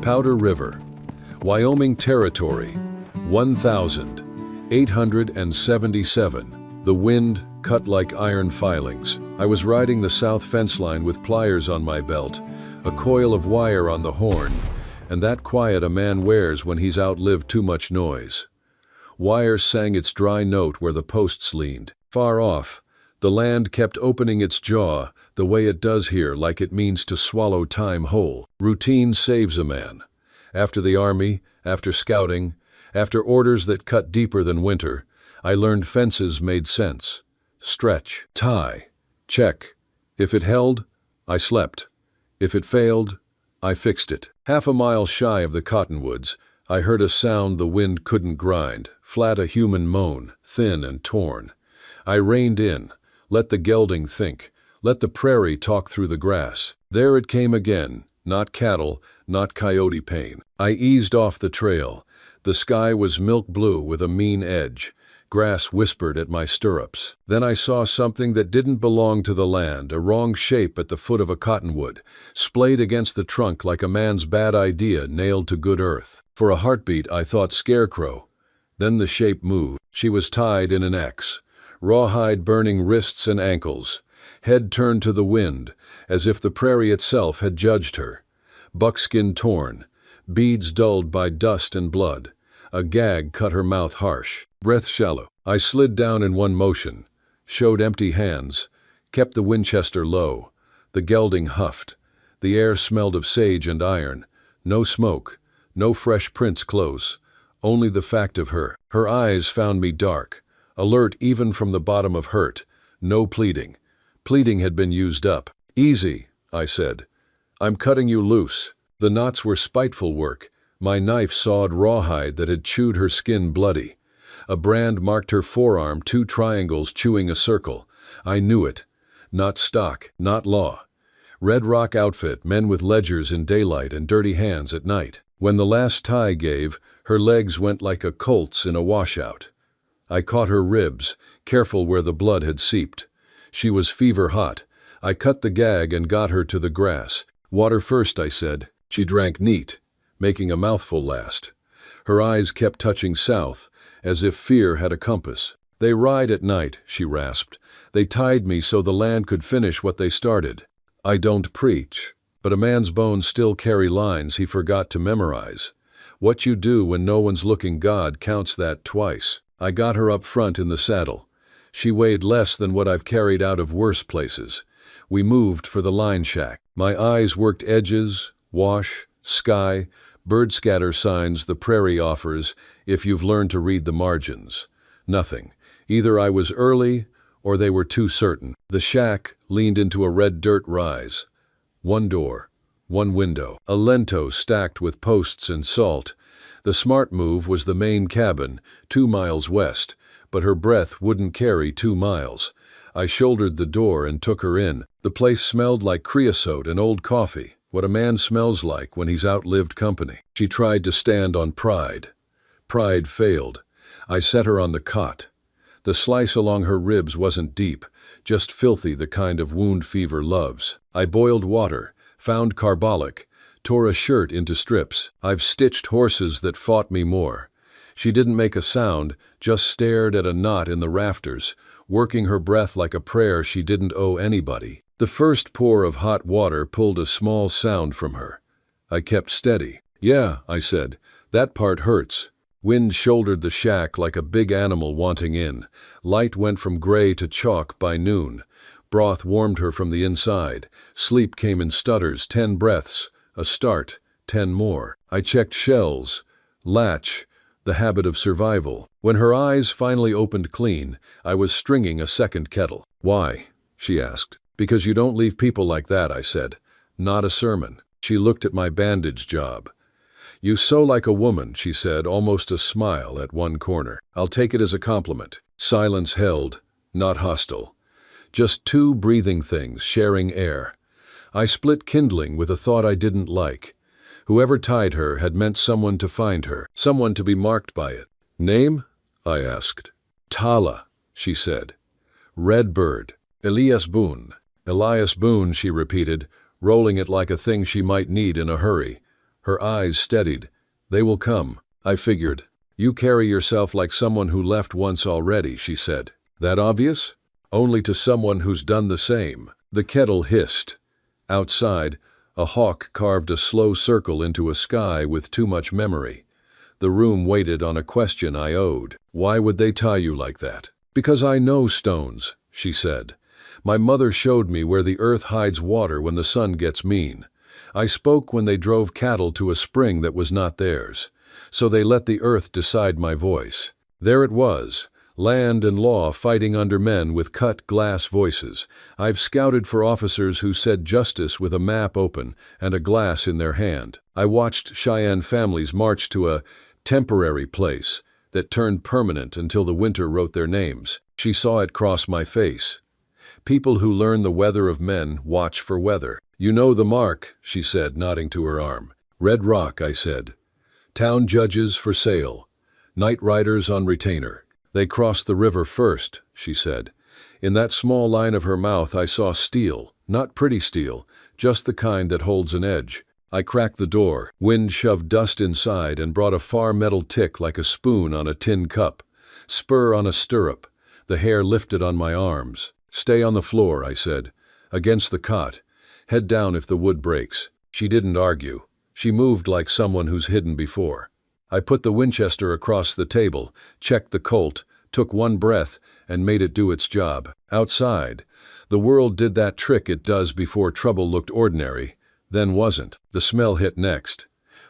Powder River, Wyoming Territory, 1,877. The wind cut like iron filings. I was riding the south fence line with pliers on my belt, a coil of wire on the horn, and that quiet a man wears when he's outlived too much noise. Wire sang its dry note where the posts leaned. Far off, the land kept opening its jaw, the way it does here, like it means to swallow time whole. Routine saves a man. After the army, after scouting, after orders that cut deeper than winter, I learned fences made sense. Stretch, tie, check. If it held, I slept. If it failed, I fixed it. Half a mile shy of the cottonwoods, I heard a sound the wind couldn't grind, flat a human moan, thin and torn. I reined in, let the gelding think, let the prairie talk through the grass. There it came again, not cattle, not coyote pain. I eased off the trail. The sky was milk blue with a mean edge. Grass whispered at my stirrups. Then I saw something that didn't belong to the land, a wrong shape at the foot of a cottonwood, splayed against the trunk like a man's bad idea nailed to good earth. For a heartbeat I thought scarecrow. Then the shape moved. She was tied in an X, rawhide burning wrists and ankles, head turned to the wind, as if the prairie itself had judged her. Buckskin torn, beads dulled by dust and blood. A gag cut her mouth harsh, breath shallow. I slid down in one motion, showed empty hands, kept the Winchester low. The gelding huffed. The air smelled of sage and iron. No smoke, no fresh prints close, only the fact of her. Her eyes found me dark, alert even from the bottom of hurt. No pleading. Pleading had been used up. Easy, I said. I'm cutting you loose. The knots were spiteful work. My knife sawed rawhide that had chewed her skin bloody. A brand marked her forearm, 2 triangles chewing a circle. I knew it. Not stock, not law. Red Rock outfit, men with ledgers in daylight and dirty hands at night. When the last tie gave, her legs went like a colt's in a washout. I caught her ribs, careful where the blood had seeped. She was fever hot. I cut the gag and got her to the grass. Water first, I said. She drank neat, making a mouthful last. Her eyes kept touching south, as if fear had a compass. They ride at night, she rasped. They tied me so the land could finish what they started. I don't preach, but a man's bones still carry lines he forgot to memorize. What you do when no one's looking, God counts that twice. I got her up front in the saddle. She weighed less than what I've carried out of worse places. We moved for the line shack. My eyes worked edges, wash, sky, bird scatter signs the prairie offers if you've learned to read the margins. Nothing. Either I was early or they were too certain. The shack leaned into a red dirt rise. One door, one window, a lento stacked with posts and salt. The smart move was the main cabin, 2 miles west, but her breath wouldn't carry 2 miles. I shouldered the door and took her in. The place smelled like creosote and old coffee, what a man smells like when he's outlived company. She tried to stand on pride. Pride failed. I set her on the cot. The slice along her ribs wasn't deep, just filthy, the kind of wound fever loves. I boiled water, found carbolic, tore a shirt into strips. I've stitched horses that fought me more. She didn't make a sound, just stared at a knot in the rafters, working her breath like a prayer she didn't owe anybody. The first pour of hot water pulled a small sound from her. I kept steady. Yeah, I said, that part hurts. Wind shouldered the shack like a big animal wanting in. Light went from gray to chalk by noon. Broth warmed her from the inside. Sleep came in stutters, 10 breaths, a start, 10 more. I checked shells, latch, the habit of survival. When her eyes finally opened clean, I was stringing a second kettle. Why? She asked. Because you don't leave people like that, I said. Not a sermon. She looked at my bandage job. You sew like a woman, she said, almost a smile at one corner. I'll take it as a compliment. Silence held, not hostile. Just 2 breathing things, sharing air. I split kindling with a thought I didn't like. Whoever tied her had meant someone to find her, someone to be marked by it. Name? I asked. Tala, she said. Redbird. Elias Boone. Elias Boone, she repeated, rolling it like a thing she might need in a hurry. Her eyes steadied. They will come, I figured. You carry yourself like someone who left once already, she said. That obvious? Only to someone who's done the same. The kettle hissed. Outside, a hawk carved a slow circle into a sky with too much memory. The room waited on a question I owed. Why would they tie you like that? Because I know stones, she said. My mother showed me where the earth hides water when the sun gets mean. I spoke when they drove cattle to a spring that was not theirs. So they let the earth decide my voice. There it was, land and law fighting under men with cut glass voices. I've scouted for officers who said justice with a map open and a glass in their hand. I watched Cheyenne families march to a temporary place that turned permanent until the winter wrote their names. She saw it cross my face. People who learn the weather of men watch for weather. You know the mark, she said, nodding to her arm. Red Rock, I said. Town judges for sale. Night riders on retainer. They crossed the river first, she said. In that small line of her mouth I saw steel, not pretty steel, just the kind that holds an edge. I cracked the door. Wind shoved dust inside and brought a far metal tick like a spoon on a tin cup. Spur on a stirrup. The hair lifted on my arms. Stay on the floor, I said. Against the cot. Head down if the wood breaks. She didn't argue. She moved like someone who's hidden before. I put the Winchester across the table, checked the Colt, took one breath, and made it do its job. Outside, the world did that trick it does before trouble looked ordinary, then wasn't. The smell hit next.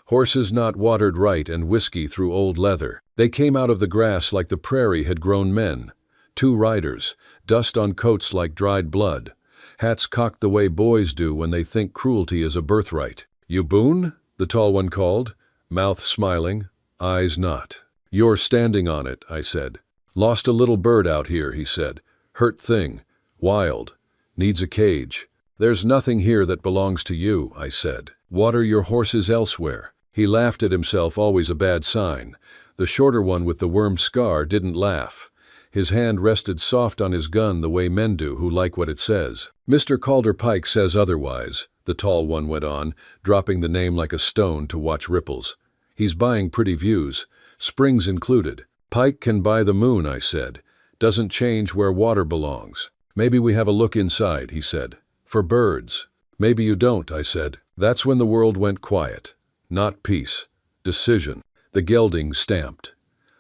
Horses not watered right and whiskey through old leather. They came out of the grass like the prairie had grown men. 2 riders, dust on coats like dried blood. Hats cocked the way boys do when they think cruelty is a birthright. You Boone? The tall one called, mouth smiling, eyes not. You're standing on it, I said. Lost a little bird out here, he said. Hurt thing. Wild. Needs a cage. There's nothing here that belongs to you, I said. Water your horses elsewhere. He laughed at himself, always a bad sign. The shorter one with the worm scar didn't laugh. His hand rested soft on his gun the way men do who like what it says. Mr. Calder Pike says otherwise, the tall one went on, dropping the name like a stone to watch ripples. He's buying pretty views, springs included. Pike can buy the moon, I said. Doesn't change where water belongs. Maybe we have a look inside, he said. For birds. Maybe you don't, I said. That's when the world went quiet. Not peace. Decision. The gelding stamped.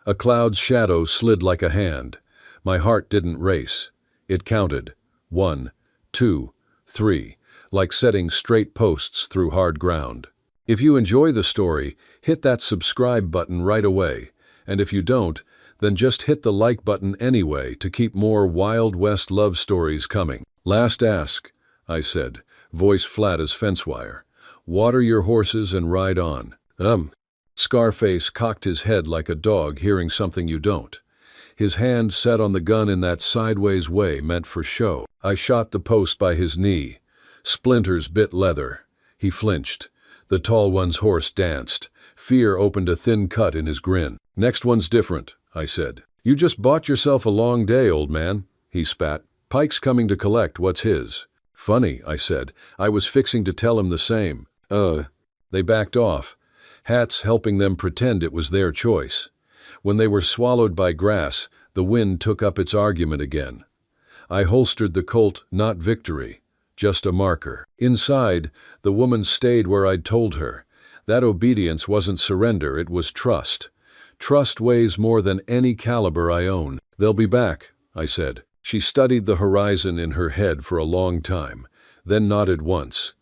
A cloud's shadow slid like a hand. My heart didn't race. It counted. 1, 2, 3, like setting straight posts through hard ground. If you enjoy the story, hit that subscribe button right away. And if you don't, then just hit the like button anyway to keep more Wild West love stories coming. Last ask, I said, voice flat as fence wire. Water your horses and ride on. Scarface cocked his head like a dog hearing something you don't. His hand set on the gun in that sideways way meant for show. I shot the post by his knee. Splinters bit leather. He flinched. The tall one's horse danced. Fear opened a thin cut in his grin. Next one's different, I said. You just bought yourself a long day, old man, he spat. Pike's coming to collect what's his. Funny, I said. I was fixing to tell him the same. They backed off. Hats helping them pretend it was their choice. When they were swallowed by grass, the wind took up its argument again. I holstered the Colt, not victory, just a marker. Inside, the woman stayed where I'd told her. That obedience wasn't surrender, it was trust. Trust weighs more than any caliber I own. They'll be back, I said. She studied the horizon in her head for a long time, then nodded once.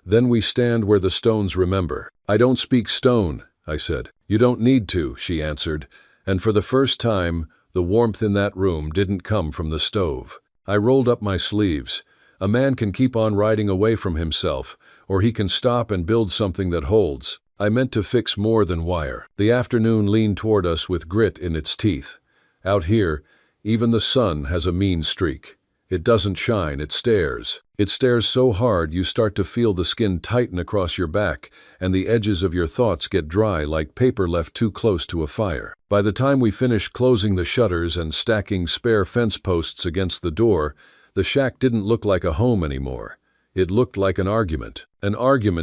Then we stand where the stones remember. I don't speak stone, I said. You don't need to, she answered, and for the first time, the warmth in that room didn't come from the stove. I rolled up my sleeves. A man can keep on riding away from himself, or he can stop and build something that holds. I meant to fix more than wire. The afternoon leaned toward us with grit in its teeth. Out here, even the sun has a mean streak. It doesn't shine, it stares. It stares so hard you start to feel the skin tighten across your back, and the edges of your thoughts get dry like paper left too close to a fire. By the time we finished closing the shutters and stacking spare fence posts against the door, the shack didn't look like a home anymore. It looked like an argument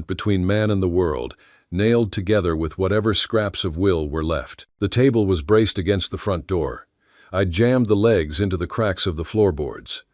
between man and the world, nailed together with whatever scraps of will were left. The table was braced against the front door. I'd jammed the legs into the cracks of the floorboards.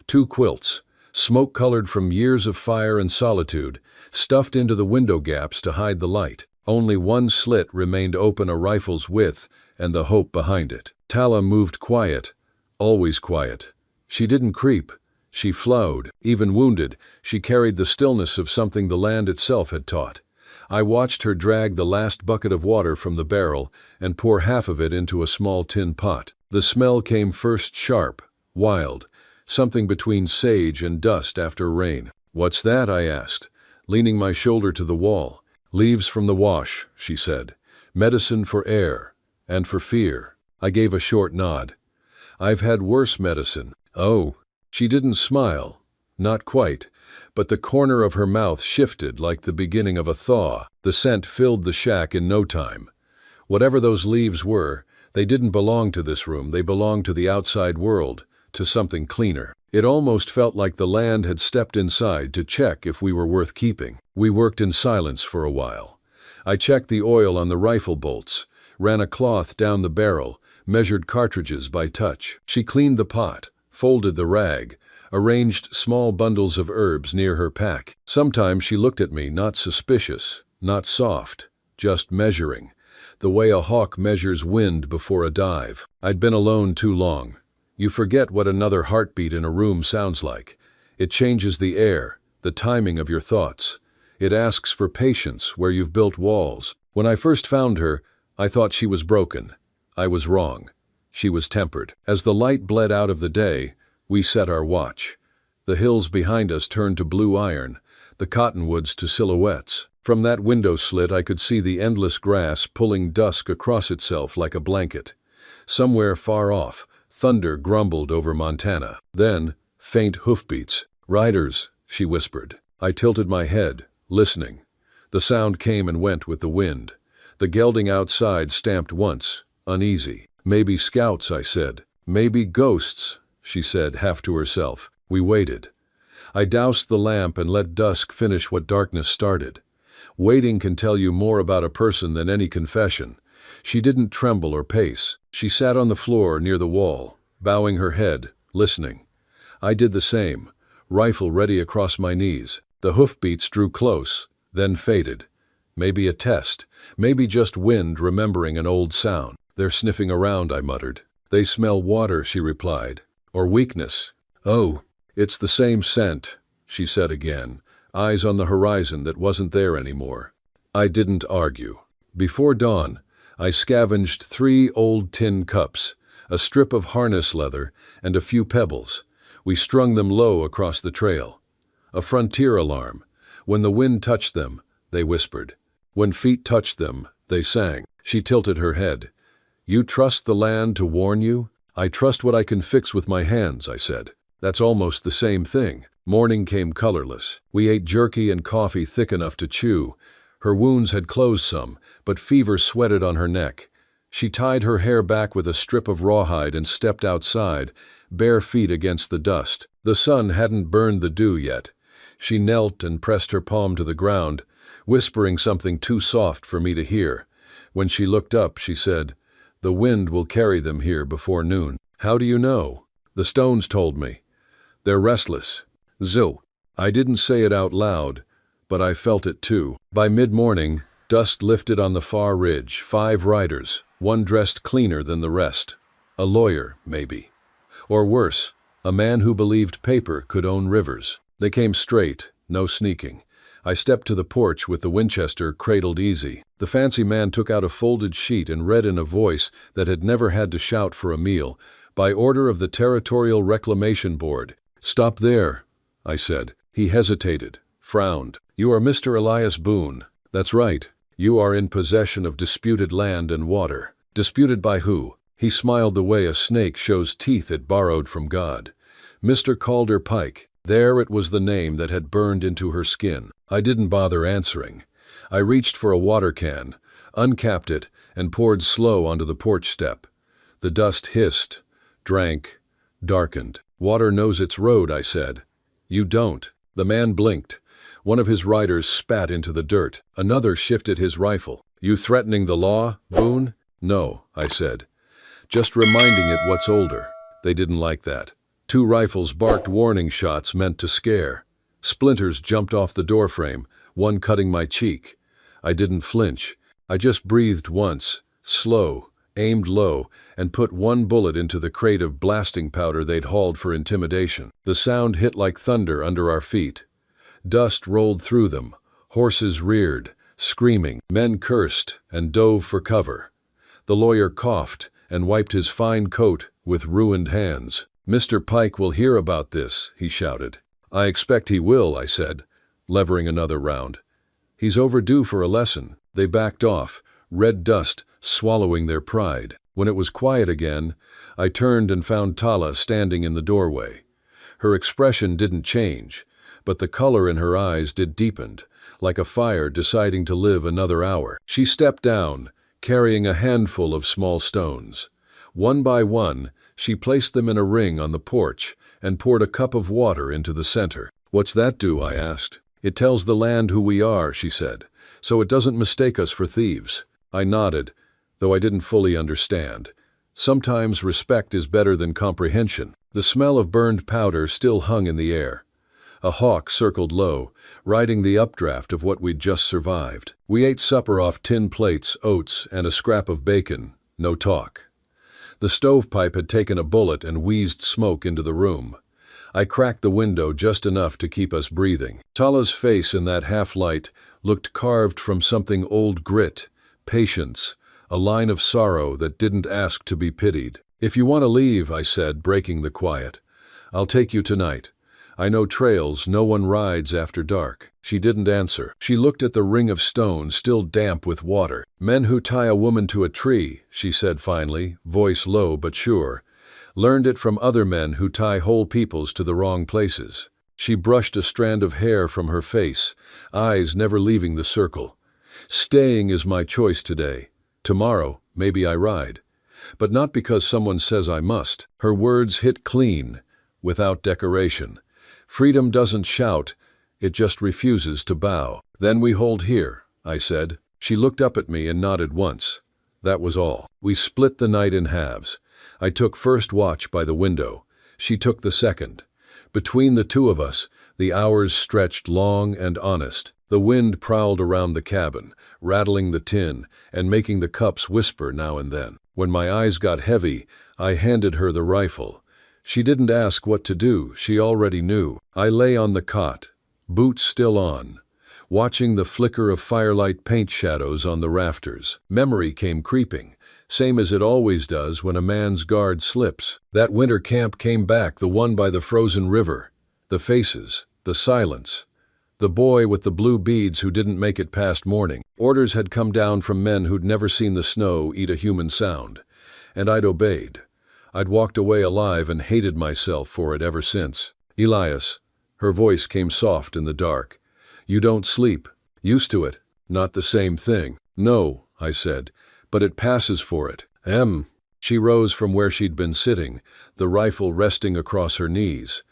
2 quilts, smoke-colored from years of fire and solitude, stuffed into the window gaps to hide the light. Only one slit remained open a rifle's width, and the hope behind it. Tala moved quiet, always quiet. She didn't creep. She flowed. Even wounded, she carried the stillness of something the land itself had taught. I watched her drag the last bucket of water from the barrel and pour half of it into a small tin pot. The smell came first sharp, wild, something between sage and dust after rain. "What's that?" I asked, leaning my shoulder to the wall. "Leaves from the wash," she said. "Medicine for air, and for fear." I gave a short nod. "I've had worse medicine." "Oh." She didn't smile. Not quite. But the corner of her mouth shifted like the beginning of a thaw. The scent filled the shack in no time. Whatever those leaves were, they didn't belong to this room. They belonged to the outside world, to something cleaner. It almost felt like the land had stepped inside to check if we were worth keeping. We worked in silence for a while. I checked the oil on the rifle bolts, ran a cloth down the barrel, measured cartridges by touch. She cleaned the pot, folded the rag, arranged small bundles of herbs near her pack. Sometimes she looked at me, not suspicious, not soft, just measuring, the way a hawk measures wind before a dive. I'd been alone too long. You forget what another heartbeat in a room sounds like. It changes the air, the timing of your thoughts. It asks for patience where you've built walls. When I first found her, I thought she was broken. I was wrong. She was tempered. As the light bled out of the day, we set our watch. The hills behind us turned to blue iron, the cottonwoods to silhouettes. From that window slit I could see the endless grass pulling dusk across itself like a blanket. Somewhere far off, thunder grumbled over Montana. Then, faint hoofbeats. "Riders," she whispered. I tilted my head, listening. The sound came and went with the wind. The gelding outside stamped once, uneasy. "Maybe scouts," I said. "Maybe ghosts," she said, half to herself. We waited. I doused the lamp and let dusk finish what darkness started. Waiting can tell you more about a person than any confession. She didn't tremble or pace. She sat on the floor near the wall, bowing her head, listening. I did the same, rifle ready across my knees. The hoofbeats drew close, then faded. Maybe a test, maybe just wind remembering an old sound. "They're sniffing around," I muttered. "They smell water," she replied. "Or weakness." "Oh, it's the same scent," she said again, eyes on the horizon that wasn't there anymore. I didn't argue. Before dawn, I scavenged 3 old tin cups, a strip of harness leather, and a few pebbles. We strung them low across the trail. A frontier alarm. When the wind touched them, they whispered. When feet touched them, they sang. She tilted her head. "You trust the land to warn you?" "I trust what I can fix with my hands," I said. "That's almost the same thing." Morning came colorless. We ate jerky and coffee thick enough to chew. Her wounds had closed some, but fever sweated on her neck. She tied her hair back with a strip of rawhide and stepped outside, bare feet against the dust. The sun hadn't burned the dew yet. She knelt and pressed her palm to the ground, whispering something too soft for me to hear. When she looked up, she said, "The wind will carry them here before noon." "How do you know?" "The stones told me. They're restless." Zo. I didn't say it out loud, but I felt it too. By mid-morning, dust lifted on the far ridge. 5 riders, one dressed cleaner than the rest. A lawyer, maybe. Or worse, a man who believed paper could own rivers. They came straight, no sneaking. I stepped to the porch with the Winchester cradled easy. The fancy man took out a folded sheet and read in a voice that had never had to shout for a meal, "By order of the Territorial Reclamation Board." "Stop there," I said. He hesitated, frowned. "You are Mr. Elias Boone." "That's right. You are in possession of disputed land and water." "Disputed by who?" He smiled the way a snake shows teeth it borrowed from God. "Mr. Calder Pike." There it was, the name that had burned into her skin. I didn't bother answering. I reached for a water can, uncapped it, and poured slow onto the porch step. The dust hissed, drank, darkened. "Water knows its road," I said. "You don't." The man blinked. One of his riders spat into the dirt. Another shifted his rifle. "You threatening the law, Boone?" "No," I said. "Just reminding it what's older." They didn't like that. Two rifles barked warning shots meant to scare. Splinters jumped off the doorframe, one cutting my cheek. I didn't flinch. I just breathed once, slow, aimed low, and put one bullet into the crate of blasting powder they'd hauled for intimidation. The sound hit like thunder under our feet. Dust rolled through them. Horses reared, screaming. Men cursed and dove for cover. The lawyer coughed and wiped his fine coat with ruined hands. "Mr. Pike will hear about this," he shouted. "I expect he will," I said, levering another round. "He's overdue for a lesson." They backed off, red dust swallowing their pride. When it was quiet again, I turned and found Tala standing in the doorway. Her expression didn't change, but the color in her eyes did deepened, like a fire deciding to live another hour. She stepped down, carrying a handful of small stones. One by one, she placed them in a ring on the porch and poured a cup of water into the center. "What's that do?" I asked. "It tells the land who we are," she said, "so it doesn't mistake us for thieves." I nodded, though I didn't fully understand. Sometimes respect is better than comprehension. The smell of burned powder still hung in the air. A hawk circled low, riding the updraft of what we'd just survived. We ate supper off tin plates, oats, and a scrap of bacon. No talk. The stovepipe had taken a bullet and wheezed smoke into the room. I cracked the window just enough to keep us breathing. Tala's face in that half-light looked carved from something old: grit, patience, a line of sorrow that didn't ask to be pitied. "If you want to leave," I said, breaking the quiet, "I'll take you tonight. I know trails no one rides after dark." She didn't answer. She looked at the ring of stone still damp with water. "Men who tie a woman to a tree," she said finally, voice low but sure, "learned it from other men who tie whole peoples to the wrong places." She brushed a strand of hair from her face, eyes never leaving the circle. "Staying is my choice today. Tomorrow, maybe I ride. But not because someone says I must." Her words hit clean, without decoration. Freedom doesn't shout, it just refuses to bow. "Then we hold here," I said. She looked up at me and nodded once. That was all. We split the night in halves. I took first watch by the window. She took the second. Between the two of us, the hours stretched long and honest. The wind prowled around the cabin, rattling the tin and making the cups whisper now and then. When my eyes got heavy, I handed her the rifle. She didn't ask what to do, she already knew. I lay on the cot, boots still on, watching the flicker of firelight paint shadows on the rafters. Memory came creeping, same as it always does when a man's guard slips. That winter camp came back, the one by the frozen river. The faces, the silence. The boy with the blue beads who didn't make it past morning. Orders had come down from men who'd never seen the snow eat a human sound. And I'd obeyed. I'd walked away alive and hated myself for it ever since. "Elias," her voice came soft in the dark. "You don't sleep. Used to it. Not the same thing." "No," I said, "but it passes for it." She rose from where she'd been sitting, the rifle resting across her knees.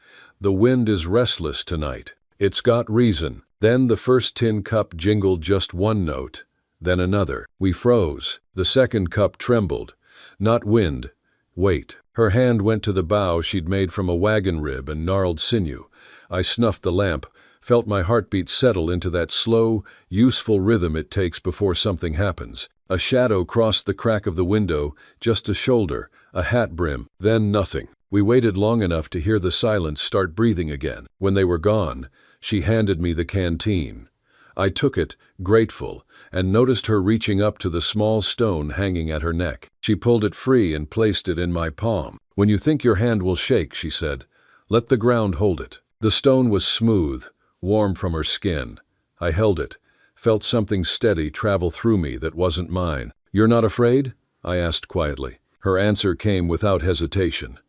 "The wind is restless tonight. It's got reason." Then the first tin cup jingled just one note, then another. We froze. The second cup trembled. Not wind. Wait. Her hand went to the bow she'd made from a wagon rib and gnarled sinew. I snuffed the lamp, felt my heartbeat settle into that slow, useful rhythm it takes before something happens. A shadow crossed the crack of the window, just a shoulder, a hat brim, then nothing. We waited long enough to hear the silence start breathing again. When they were gone, she handed me the canteen. I took it, grateful, and noticed her reaching up to the small stone hanging at her neck. She pulled it free and placed it in my palm. "When you think your hand will shake," she said, "let the ground hold it." The stone was smooth, warm from her skin. I held it, felt something steady travel through me that wasn't mine. "You're not afraid?" I asked quietly. Her answer came without hesitation.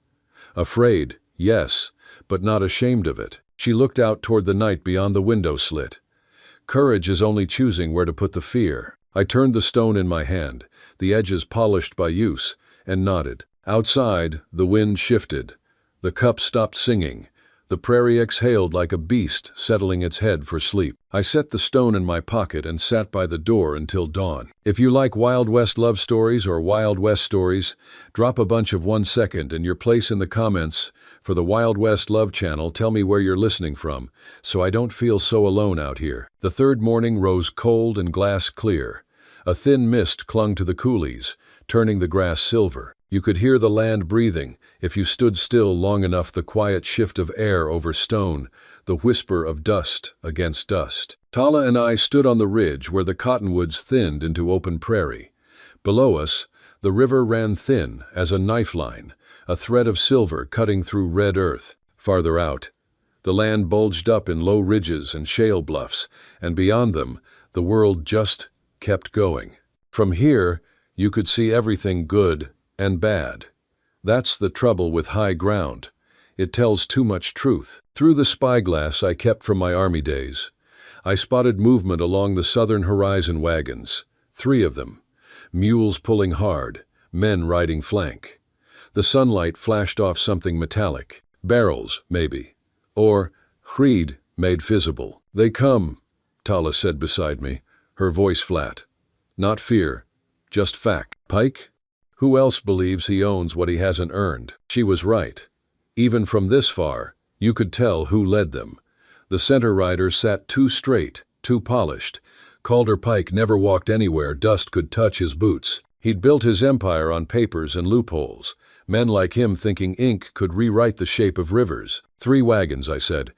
"Afraid, yes, but not ashamed of it." She looked out toward the night beyond the window slit. "Courage is only choosing where to put the fear." I turned the stone in my hand, the edges polished by use, and nodded. Outside, the wind shifted. The cup stopped singing. The prairie exhaled like a beast settling its head for sleep. I set the stone in my pocket and sat by the door until dawn. If you like Wild West love stories or Wild West stories, drop a bunch of 1 second and your place in the comments for the Wild West Love channel. Tell me where you're listening from, so I don't feel so alone out here. The third morning rose cold and glass clear. A thin mist clung to the coulees, turning the grass silver. You could hear the land breathing if you stood still long enough, the quiet shift of air over stone, the whisper of dust against dust. Tala and I stood on the ridge where the cottonwoods thinned into open prairie. Below us, the river ran thin as a knife line, a thread of silver cutting through red earth. Farther out, the land bulged up in low ridges and shale bluffs, and beyond them, the world just kept going. From here, you could see everything good and bad. That's the trouble with high ground. It tells too much truth. Through the spyglass I kept from my army days, I spotted movement along the southern horizon. Wagons, 3 of them, mules pulling hard, men riding flank. The sunlight flashed off something metallic, barrels, maybe, or Creed made visible. "They come," Tala said beside me, her voice flat. "Not fear, just fact." Pike? Who else believes he owns what he hasn't earned? She was right. Even from this far, you could tell who led them. The center rider sat too straight, too polished. Calder Pike never walked anywhere dust could touch his boots. He'd built his empire on papers and loopholes. Men like him thinking ink could rewrite the shape of rivers. 3 wagons, I said,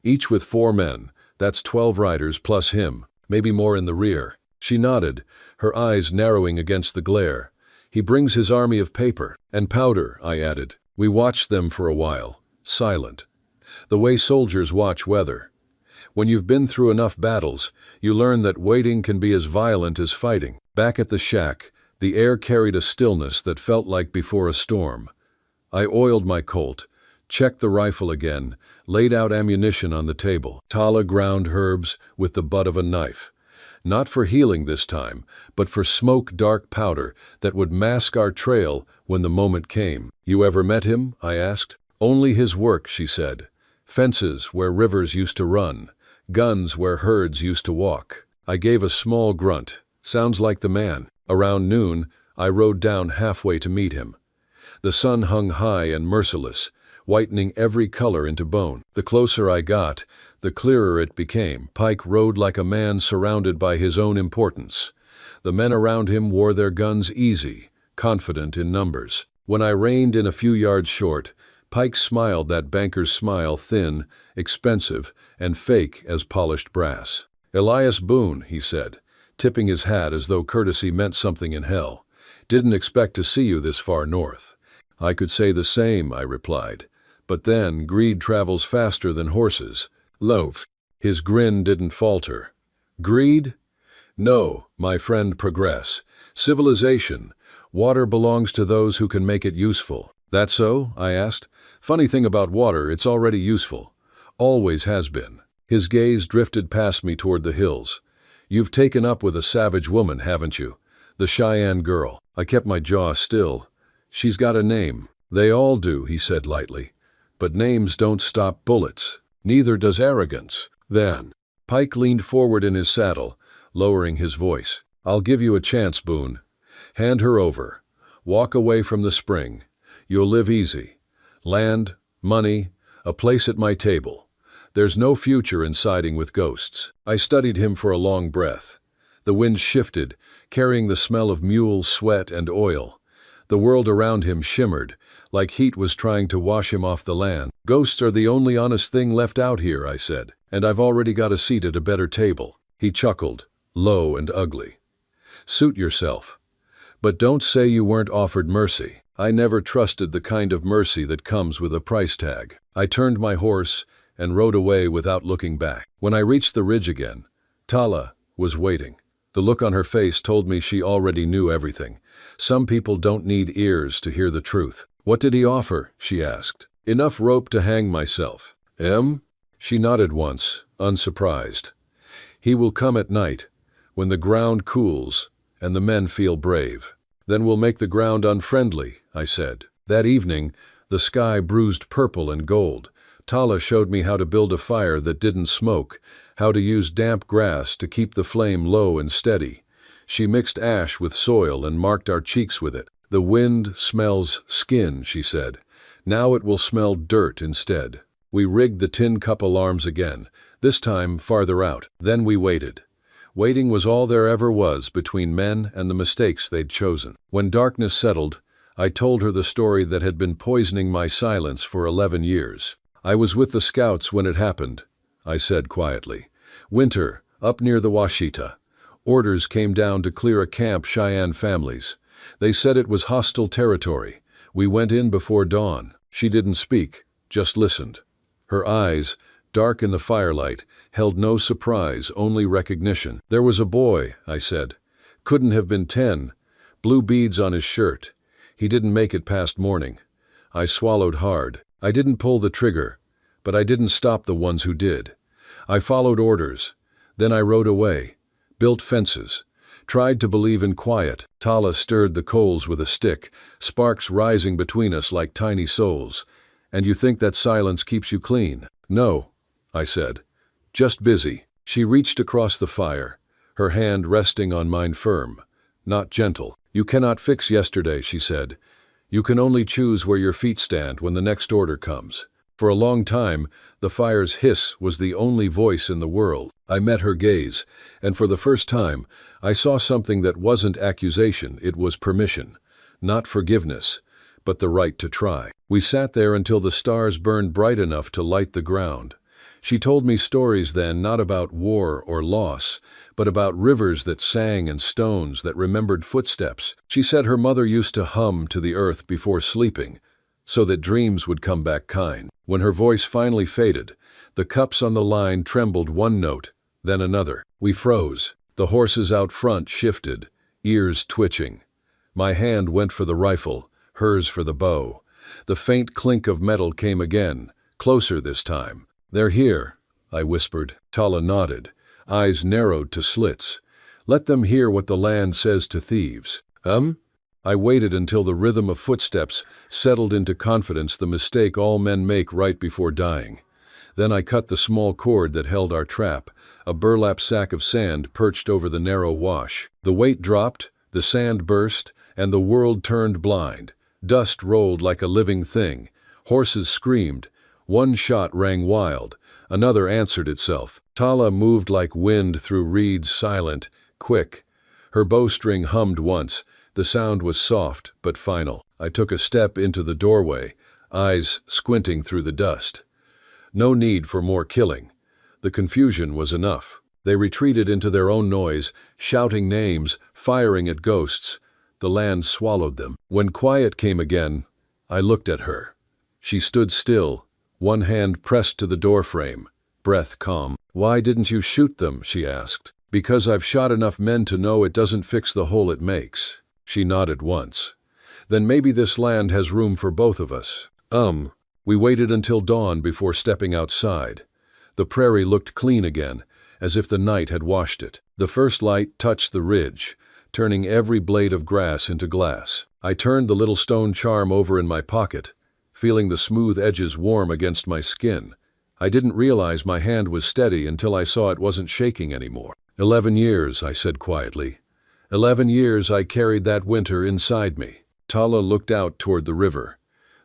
each with 4 men. That's 12 riders plus him, maybe more in the rear. She nodded, her eyes narrowing against the glare. "He brings his army of paper and powder," I added. We watched them for a while, silent. The way soldiers watch weather. When you've been through enough battles, you learn that waiting can be as violent as fighting. Back at the shack, the air carried a stillness that felt like before a storm. I oiled my Colt, checked the rifle again, laid out ammunition on the table. Tala ground herbs with the butt of a knife. Not for healing this time, but for smoke-dark powder that would mask our trail when the moment came. "You ever met him?" I asked. "Only his work," she said. "Fences where rivers used to run, guns where herds used to walk." I gave a small grunt. Sounds like the man. Around noon, I rode down halfway to meet him. The sun hung high and merciless, whitening every color into bone. The closer I got, the clearer it became. Pike rode like a man surrounded by his own importance. The men around him wore their guns easy, confident in numbers. When I reined in a few yards short, Pike smiled that banker's smile, thin, expensive, and fake as polished brass. "Elias Boone," he said, tipping his hat as though courtesy meant something in hell. "Didn't expect to see you this far north." "I could say the same," I replied. "But then, greed travels faster than horses." Loaf. His grin didn't falter. "Greed? No, my friend, progress. Civilization. Water belongs to those who can make it useful." "That so?" I asked. "Funny thing about water, it's already useful. Always has been." His gaze drifted past me toward the hills. "You've taken up with a savage woman, haven't you? The Cheyenne girl." I kept my jaw still. "She's got a name." "They all do," he said lightly. "But names don't stop bullets. Neither does arrogance." Then, Pike leaned forward in his saddle, lowering his voice. "I'll give you a chance, Boone. Hand her over. Walk away from the spring. You'll live easy. Land, money, a place at my table. There's no future in siding with ghosts." I studied him for a long breath. The wind shifted, carrying the smell of mule sweat and oil. The world around him shimmered, like heat was trying to wash him off the land. "Ghosts are the only honest thing left out here," I said, "and I've already got a seat at a better table." He chuckled, low and ugly. "Suit yourself. But don't say you weren't offered mercy." I never trusted the kind of mercy that comes with a price tag. I turned my horse and rode away without looking back. When I reached the ridge again, Tala was waiting. The look on her face told me she already knew everything. Some people don't need ears to hear the truth. "What did he offer?" she asked. "Enough rope to hang myself." She nodded once, unsurprised. "He will come at night, when the ground cools and the men feel brave. Then we'll make the ground unfriendly," I said. That evening, the sky bruised purple and gold. Tala showed me how to build a fire that didn't smoke, how to use damp grass to keep the flame low and steady. She mixed ash with soil and marked our cheeks with it. "The wind smells skin," she said. "Now it will smell dirt instead." We rigged the tin cup alarms again, this time farther out. Then we waited. Waiting was all there ever was between men and the mistakes they'd chosen. When darkness settled, I told her the story that had been poisoning my silence for 11 years. "I was with the scouts when it happened," I said quietly. "Winter, up near the Washita. Orders came down to clear a camp Cheyenne families. They said it was hostile territory. We went in before dawn." She didn't speak, just listened. Her eyes, dark in the firelight, held no surprise, only recognition. "There was a boy," I said. "Couldn't have been 10. Blue beads on his shirt. He didn't make it past morning." I swallowed hard. I didn't pull the trigger, but I didn't stop the ones who did. I followed orders. Then I rode away, built fences, tried to believe in quiet. Tala stirred the coals with a stick, sparks rising between us like tiny souls. "And you think that silence keeps you clean?" "No," I said. "Just busy." She reached across the fire, her hand resting on mine firm, not gentle. "You cannot fix yesterday," she said. "You can only choose where your feet stand when the next order comes." For a long time, the fire's hiss was the only voice in the world. I met her gaze, and for the first time, I saw something that wasn't accusation, it was permission. Not forgiveness, but the right to try. We sat there until the stars burned bright enough to light the ground. She told me stories then, not about war or loss, but about rivers that sang and stones that remembered footsteps. She said her mother used to hum to the earth before sleeping, so that dreams would come back kind. When her voice finally faded, the cups on the line trembled one note, then another. We froze. The horses out front shifted, ears twitching. My hand went for the rifle, hers for the bow. The faint clink of metal came again, closer this time. "They're here," I whispered. Tala nodded, eyes narrowed to slits. "Let them hear what the land says to thieves." I waited until the rhythm of footsteps settled into confidence, the mistake all men make right before dying. Then I cut the small cord that held our trap, a burlap sack of sand perched over the narrow wash. The weight dropped, the sand burst, and the world turned blind. Dust rolled like a living thing. Horses screamed. One shot rang wild. Another answered itself. Tala moved like wind through reeds, silent, quick. Her bowstring hummed once. The sound was soft but final. I took a step into the doorway, eyes squinting through the dust. No need for more killing. The confusion was enough. They retreated into their own noise, shouting names, firing at ghosts. The land swallowed them. When quiet came again, I looked at her. She stood still, one hand pressed to the doorframe, breath calm. "Why didn't you shoot them?" she asked. "Because I've shot enough men to know it doesn't fix the hole it makes." She nodded once. "Then maybe this land has room for both of us." We waited until dawn before stepping outside. The prairie looked clean again, as if the night had washed it. The first light touched the ridge, turning every blade of grass into glass. I turned the little stone charm over in my pocket, feeling the smooth edges warm against my skin. I didn't realize my hand was steady until I saw it wasn't shaking anymore. 11 years, I said quietly. 11 years I carried that winter inside me. Tala looked out toward the river,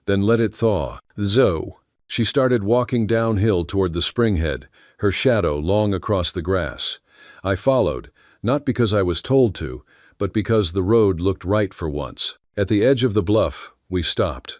then let it thaw. Zo. She started walking downhill toward the springhead, her shadow long across the grass. I followed, not because I was told to, but because the road looked right for once. At the edge of the bluff, we stopped.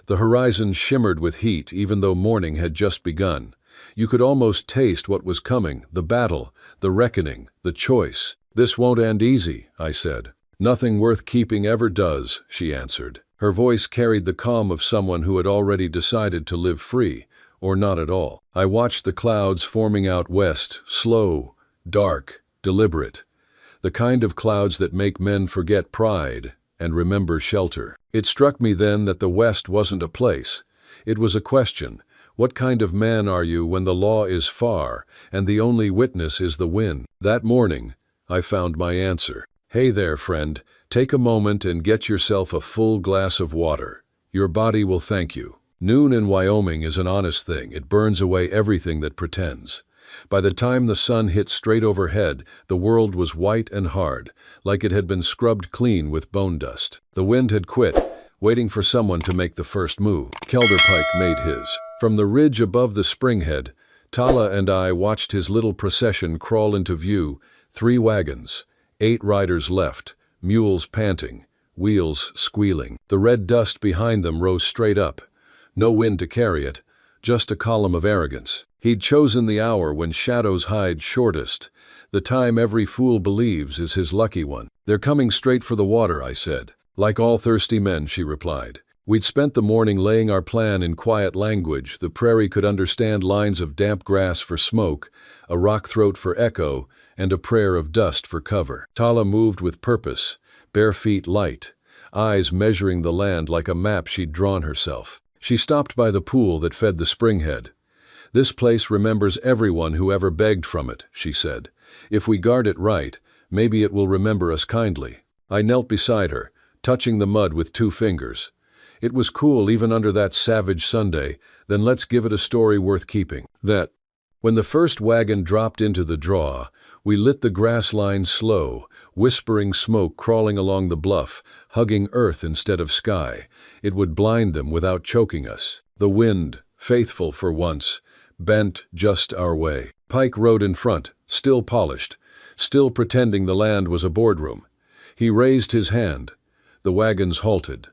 The horizon shimmered with heat even though morning had just begun. You could almost taste what was coming, the battle, the reckoning, the choice. "This won't end easy," I said. "Nothing worth keeping ever does," she answered. Her voice carried the calm of someone who had already decided to live free, or not at all. I watched the clouds forming out west, slow, dark, deliberate. The kind of clouds that make men forget pride and remember shelter. It struck me then that the West wasn't a place. It was a question. What kind of man are you when the law is far and the only witness is the wind? That morning, I found my answer. "Hey there, friend. Take a moment and get yourself a full glass of water. Your body will thank you." Noon in Wyoming is an honest thing. It burns away everything that pretends. By the time the sun hit straight overhead, the world was white and hard, like it had been scrubbed clean with bone dust. The wind had quit, waiting for someone to make the first move. Kelder Pike made his. From the ridge above the springhead, Tala and I watched his little procession crawl into view. 3 wagons, 8 riders left, mules panting, wheels squealing. The red dust behind them rose straight up. No wind to carry it, just a column of arrogance. He'd chosen the hour when shadows hide shortest. The time every fool believes is his lucky one. "They're coming straight for the water," I said. "Like all thirsty men," she replied. We'd spent the morning laying our plan in quiet language. The prairie could understand lines of damp grass for smoke, a rock throat for echo, and a prayer of dust for cover. Tala moved with purpose, bare feet light, eyes measuring the land like a map she'd drawn herself. She stopped by the pool that fed the springhead. "This place remembers everyone who ever begged from it," she said. "If we guard it right, maybe it will remember us kindly." I knelt beside her, touching the mud with 2 fingers. It was cool even under that savage Sunday. Then let's give it a story worth keeping. When the first wagon dropped into the draw, we lit the grass line slow, whispering smoke crawling along the bluff, hugging earth instead of sky. It would blind them without choking us. The wind, faithful for once, bent just our way. Pike rode in front, still polished, still pretending the land was a boardroom. He raised his hand. The wagons halted.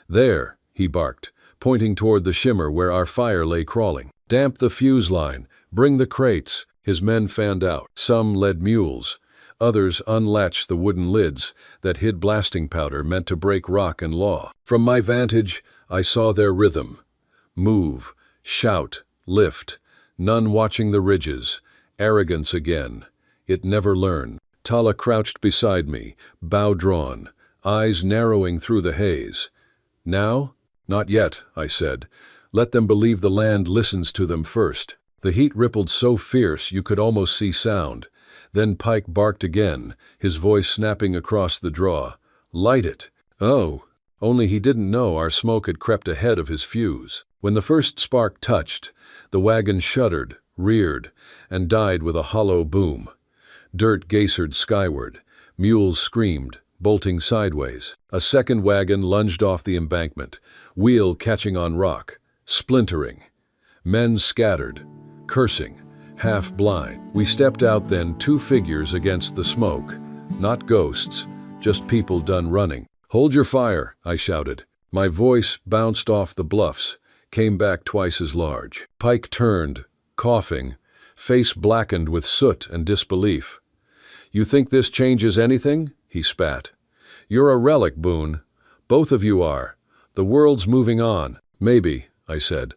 "There," he barked, pointing toward the shimmer where our fire lay crawling. "Damp the fuse line. Bring the crates." His men fanned out. Some led mules. Others unlatched the wooden lids that hid blasting powder meant to break rock and law. From my vantage, I saw their rhythm. Move, shout, lift. None watching the ridges. Arrogance again. It never learned. Tala crouched beside me, bow drawn, eyes narrowing through the haze. "Now?" "Not yet," I said. "Let them believe the land listens to them first." The heat rippled so fierce you could almost see sound. Then Pike barked again, his voice snapping across the draw. "Light it!" Oh, only he didn't know our smoke had crept ahead of his fuse. When the first spark touched, the wagon shuddered, reared, and died with a hollow boom. Dirt geysered skyward. Mules screamed, bolting sideways. A second wagon lunged off the embankment, wheel catching on rock, splintering. Men scattered, cursing, half blind. We stepped out then, 2 figures against the smoke. Not ghosts, just people done running. "Hold your fire," I shouted. My voice bounced off the bluffs, came back twice as large. Pike turned, coughing, face blackened with soot and disbelief. "You think this changes anything?" he spat. "You're a relic, Boone. Both of you are. The world's moving on." "Maybe," I said,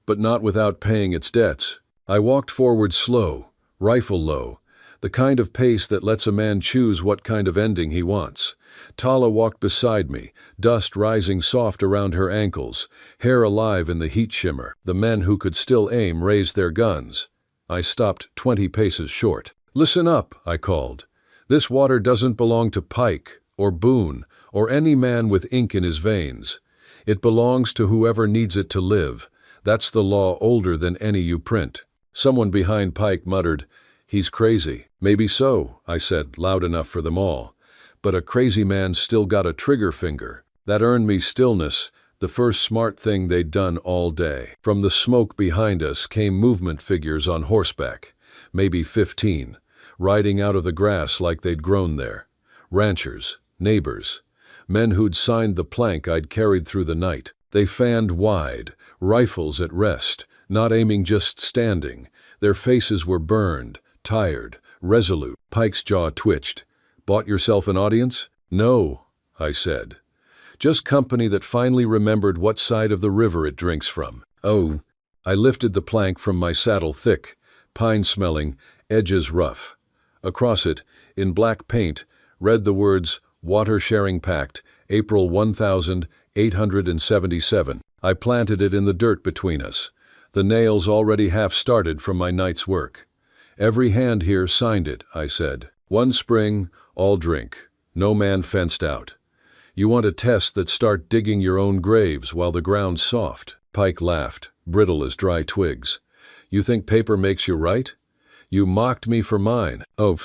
"but not without paying its debts." I walked forward slow, rifle low, the kind of pace that lets a man choose what kind of ending he wants. Tala walked beside me, dust rising soft around her ankles, hair alive in the heat shimmer. The men who could still aim raised their guns. I stopped 20 paces short. "Listen up," I called. "This water doesn't belong to Pike, or Boone, or any man with ink in his veins. It belongs to whoever needs it to live. That's the law older than any you print." Someone behind Pike muttered, "He's crazy." "Maybe so," I said, loud enough for them all. "But a crazy man's still got a trigger finger." That earned me stillness, the first smart thing they'd done all day. From the smoke behind us came movement figures on horseback, maybe 15, riding out of the grass like they'd grown there. Ranchers, neighbors, men who'd signed the plank I'd carried through the night. They fanned wide, rifles at rest, not aiming, just standing. Their faces were burned, tired, resolute. Pike's jaw twitched. "Bought yourself an audience?" "No," I said. "Just company that finally remembered what side of the river it drinks from." "Oh." I lifted the plank from my saddle, thick, pine-smelling, edges rough. Across it, in black paint, read the words, "Water Sharing Pact, April 1877. I planted it in the dirt between us, the nails already half started from my night's work. "Every hand here signed it," I said. "One spring, all drink. No man fenced out. You want a test that start digging your own graves while the ground's soft." Pike laughed, brittle as dry twigs. You think paper makes you right? You mocked me for mine. Oh,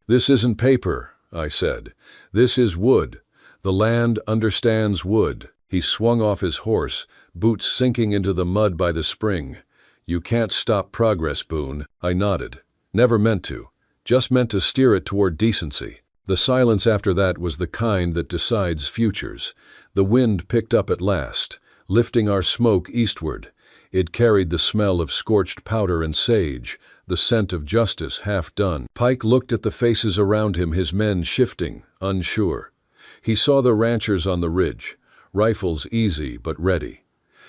this isn't paper, I said. This is wood. The land understands wood. He swung off his horse, boots sinking into the mud by the spring. You can't stop progress, Boone. I nodded. Never meant to. Just meant to steer it toward decency. The silence after that was the kind that decides futures. The wind picked up at last, lifting our smoke eastward. It carried the smell of scorched powder and sage, the scent of justice half done. Pike looked at the faces around him, his men shifting, unsure. He saw the ranchers on the ridge, rifles easy but ready.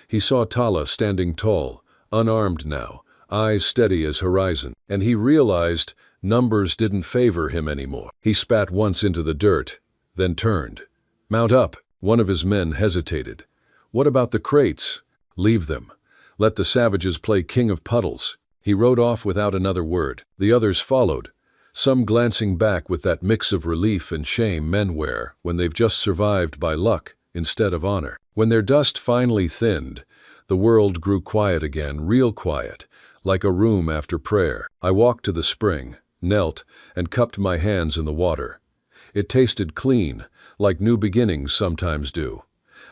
He saw Tala standing tall, unarmed now, eyes steady as horizon, and he realized numbers didn't favor him anymore. He spat once into the dirt, then turned. Mount up. One of his men hesitated. What about the crates? Leave them. Let the savages play king of puddles. He rode off without another word. The others followed, some glancing back with that mix of relief and shame men wear when they've just survived by luck instead of honor. When their dust finally thinned, the world grew quiet again, real quiet, like a room after prayer. I walked to the spring, knelt, and cupped my hands in the water. It tasted clean, like new beginnings sometimes do.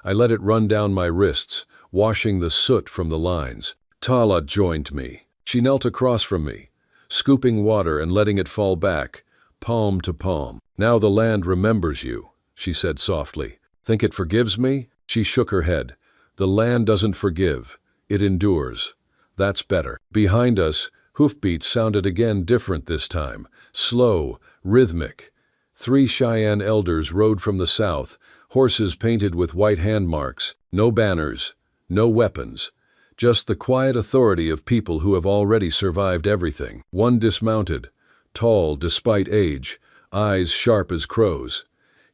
I let it run down my wrists, washing the soot from the lines. Tala joined me. She knelt across from me, scooping water and letting it fall back, palm to palm. Now the land remembers you, she said softly. Think it forgives me? She shook her head. The land doesn't forgive. It endures. That's better. Behind us, hoofbeats sounded again, different this time, slow, rhythmic. 3 Cheyenne elders rode from the south, horses painted with white hand marks, no banners, no weapons. Just the quiet authority of people who have already survived everything. One dismounted, tall despite age, eyes sharp as crows.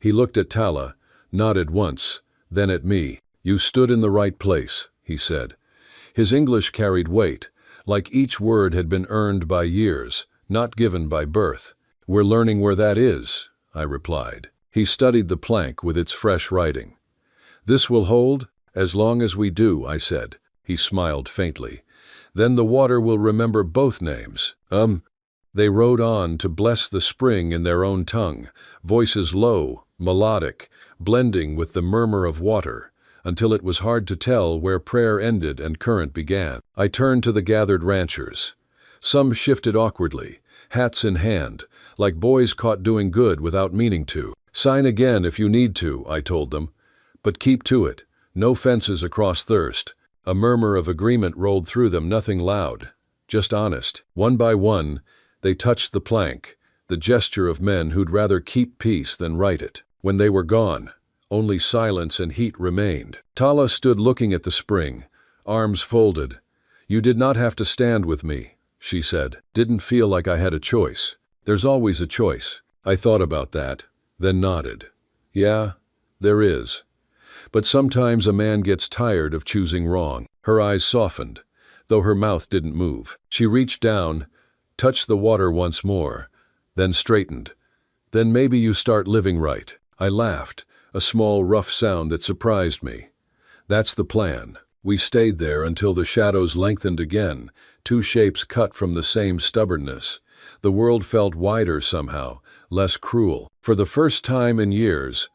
He looked at Tala, nodded once, then at me. You stood in the right place, he said. His English carried weight, like each word had been earned by years, not given by birth. We're learning where that is, I replied. He studied the plank with its fresh writing. This will hold? As long as we do, I said. He smiled faintly. Then the water will remember both names. They rode on to bless the spring in their own tongue, voices low, melodic, blending with the murmur of water, until it was hard to tell where prayer ended and current began. I turned to the gathered ranchers. Some shifted awkwardly, hats in hand, like boys caught doing good without meaning to. Sign again if you need to, I told them. But keep to it. No fences across thirst. A murmur of agreement rolled through them, nothing loud, just honest. One by one, they touched the plank, the gesture of men who'd rather keep peace than write it. When they were gone, only silence and heat remained. Tala stood looking at the spring, arms folded. You did not have to stand with me, she said. Didn't feel like I had a choice. There's always a choice. I thought about that, then nodded. Yeah, there is. But sometimes a man gets tired of choosing wrong. Her eyes softened, though her mouth didn't move. She reached down, touched the water once more, then straightened. Then maybe you start living right. I laughed, a small rough sound that surprised me. That's the plan. We stayed there until the shadows lengthened again, 2 shapes cut from the same stubbornness. The world felt wider somehow, less cruel. For the first time in years,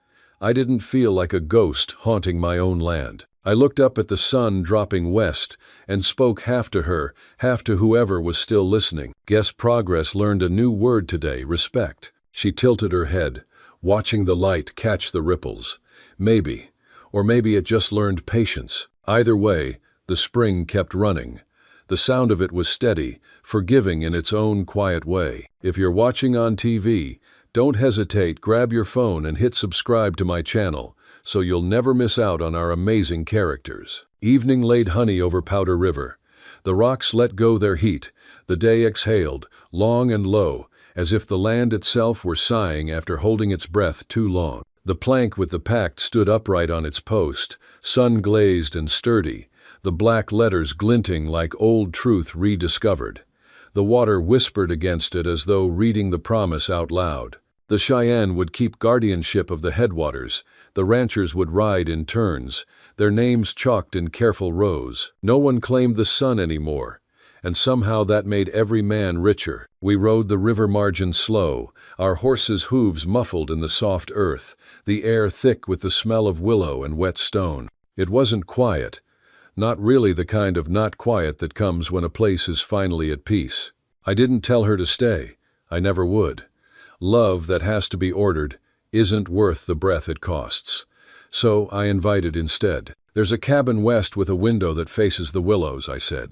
I didn't feel like a ghost haunting my own land. I looked up at the sun dropping west and spoke half to her, half to whoever was still listening. Guess progress learned a new word today, respect. She tilted her head, watching the light catch the ripples. Maybe, or maybe it just learned patience. Either way, the spring kept running. The sound of it was steady, forgiving in its own quiet way. If you're watching on TV, don't hesitate, grab your phone and hit subscribe to my channel, so you'll never miss out on our amazing characters. Evening laid honey over Powder River. The rocks let go their heat. The day exhaled, long and low, as if the land itself were sighing after holding its breath too long. The plank with the pact stood upright on its post, sun-glazed and sturdy, the black letters glinting like old truth rediscovered. The water whispered against it as though reading the promise out loud. The Cheyenne would keep guardianship of the headwaters. The ranchers would ride in turns, their names chalked in careful rows. No one claimed the sun anymore, and somehow that made every man richer. We rode the river margin slow, our horses' hooves muffled in the soft earth, the air thick with the smell of willow and wet stone. It wasn't quiet, not really the kind of not quiet that comes when a place is finally at peace. I didn't tell her to stay. I never would. Love that has to be ordered isn't worth the breath it costs. So I invited instead. There's a cabin west with a window that faces the willows, I said.